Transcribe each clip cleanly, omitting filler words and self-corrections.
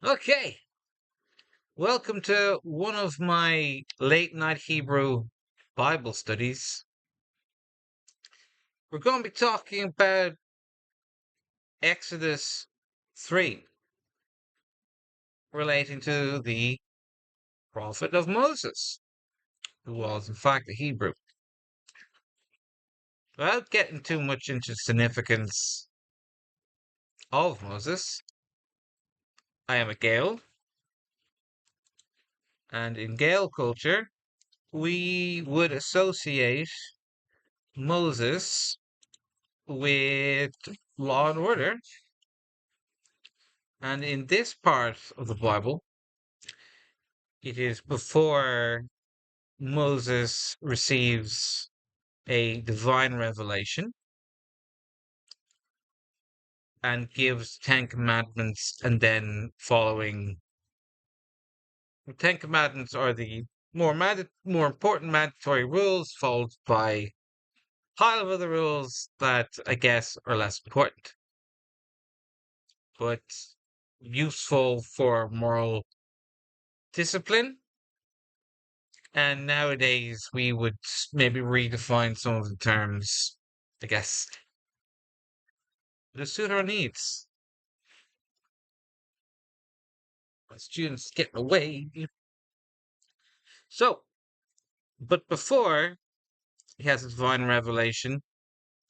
Okay, welcome to one of my late night Hebrew Bible studies. We're going to be talking about Exodus 3, relating to the prophet of Moses, who was in fact a Hebrew. Without getting too much into significance of Moses, I am a Gael, and in Gael culture, we would associate Moses with law and order. And in this part of the Bible, it is before Moses receives a divine revelation and gives Ten Commandments, and then following the Ten Commandments are the more important mandatory rules, followed by a pile of other rules that I guess are less important, but useful for moral discipline. And nowadays we would maybe redefine some of the terms, I guess, to suit our needs. My students getting away. So, but before he has a divine revelation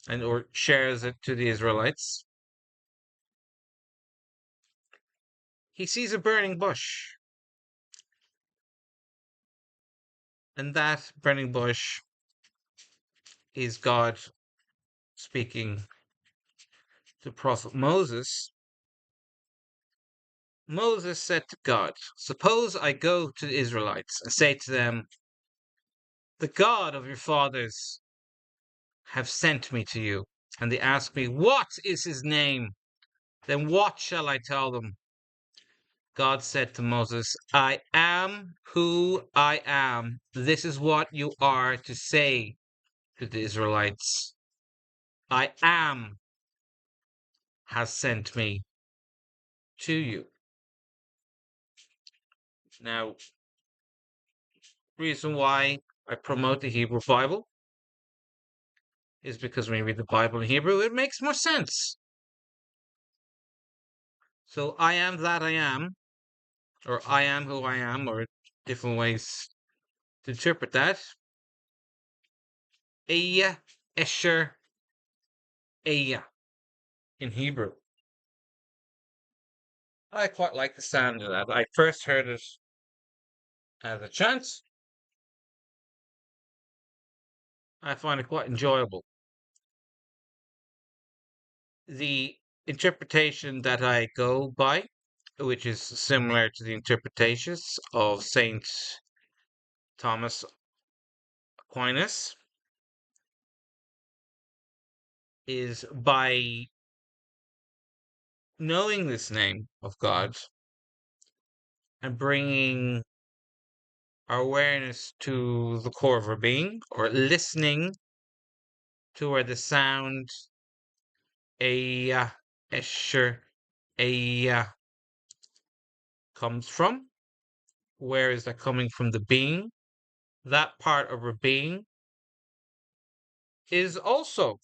and or shares it to the Israelites, he sees a burning bush. And that burning bush is God speaking to prophet Moses. Moses said to God, "Suppose I go to the Israelites and say to them, the God of your fathers have sent me to you, and they ask me, what is his name? Then what shall I tell them?" God said to Moses, "I am who I am. This is what you are to say to the Israelites. I am has sent me to you." Now, reason why I promote the Hebrew Bible is because when you read the Bible in Hebrew, it makes more sense. So I am that I am, or I am who I am, or different ways to interpret that. Ehyeh, Esher, Ehyeh in Hebrew. I quite like the sound of that. I first heard it as a chant. I find it quite enjoyable. The interpretation that I go by, which is similar to the interpretations of Saint Thomas Aquinas, is by knowing this name of God and bringing our awareness to the core of our being, or listening to where the sound Ehyeh, Esher, Ehyeh comes from. Where is that coming from? The being. That part of our being is also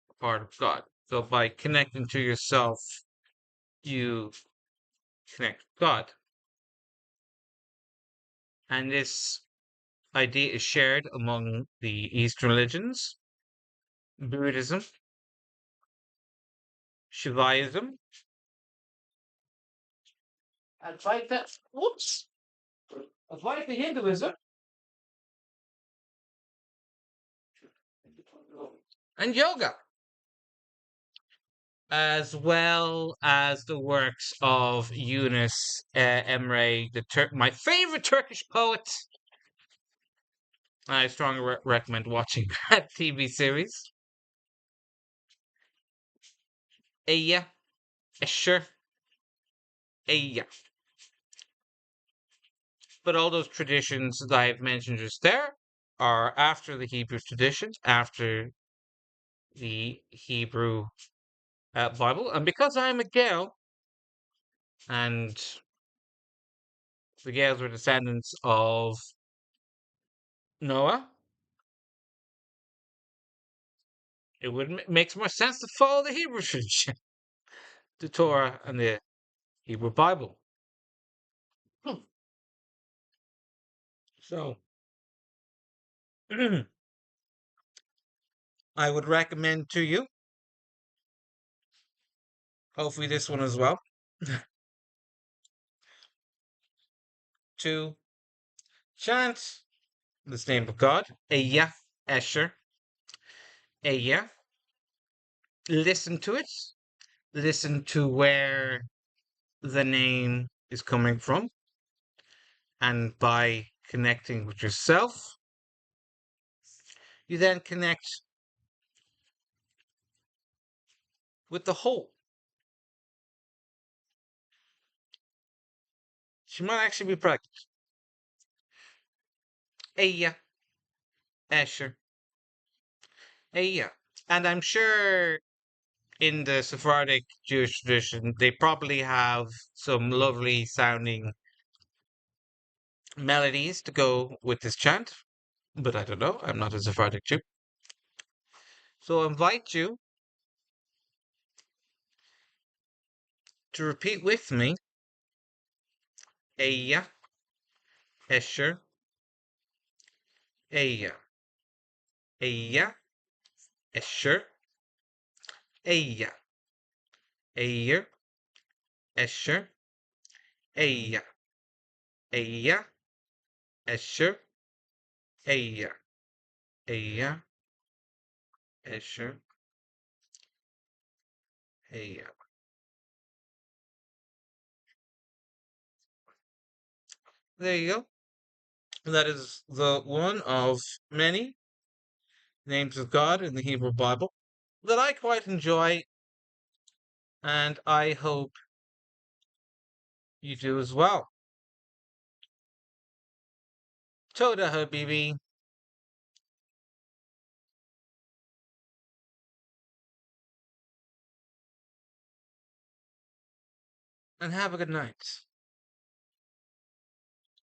a part of God. So by connecting to yourself, you connect with God. And this idea is shared among the Eastern religions, Buddhism, Shivaism, Advaita, whoops, Advaita Hinduism, and yoga, as well as the works of Yunus Emre, my favorite Turkish poet. I strongly recommend watching that TV series. Ehyeh, Esher, Ehyeh. But all those traditions that I've mentioned just there are after the Hebrew traditions, after the Hebrew Bible. And because I'm a girl, and the girls were descendants of Noah, it would makes more sense to follow the Hebrew tradition, the Torah and the Hebrew Bible. Hmm. So I would recommend to you, hopefully this one as well, to chant this name of God, Ehyeh, Esher, Ehyeh. Listen to it. Listen to where the name is coming from. And by connecting with yourself, you then connect with the whole. She might actually be pregnant. Ehyeh, Esher, Ehyeh. And I'm sure in the Sephardic Jewish tradition, they probably have some lovely sounding melodies to go with this chant, but I don't know. I'm not a Sephardic Jew. So I invite you to repeat with me Ehyeh, Esher, Ehyeh, Ehyeh, Esher, Ehyeh, Ehyeh, Esher, Ehyeh, Ehyeh, Esher, Ehyeh, Ehyeh, Esher, Ehyeh. There you go. That is the one of many names of God in the Hebrew Bible that I quite enjoy, and I hope you do as well. Toda Habibi, and have a good night.